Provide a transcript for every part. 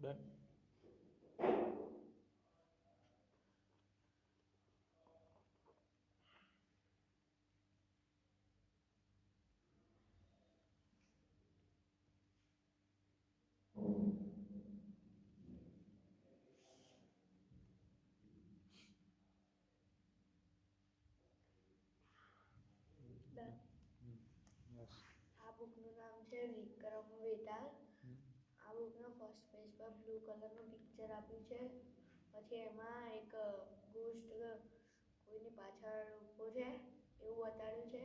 Done. Yes. આ બુકનું નામ છે વિક્રમ વેતાળ. આ બુકના ફર્સ્ટ પેજ પર બ્લુ કલરનું પિક્ચર આપ્યું છે. પછી એમાં એક ગોસ્ટ કોઈની પાછળ ઊભો છે એવું બતાડ્યું છે.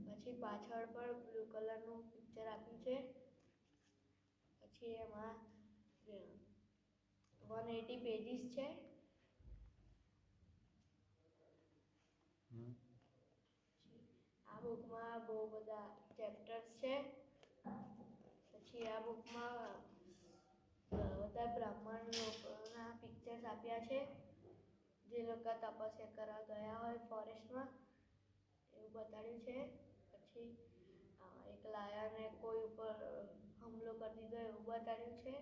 પછી પાછળ પણ બ્લુ કલરનું પિક્ચર આપ્યું છે. પછી એમાં 180 પેજીસ છે. આ બુકમાં બહુ બધા ચેપ્ટર્સ છે. પછી આ બુકમાં બધા બ્રાહ્મણ લોકોના પિક્ચર્સ આપ્યા છે. જે લોકો તપસ્યા કરવા ગયા હોય ફોરેસ્ટમાં એવું બતાડ્યું છે. પછી એક લાયને કોઈ ઉપર હુમલો કરી દીધો એવું બતાડ્યું છે.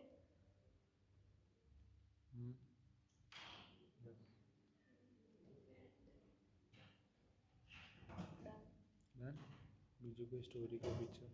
ડન. બીજું કોઈ સ્ટોરી કે પિક્ચર?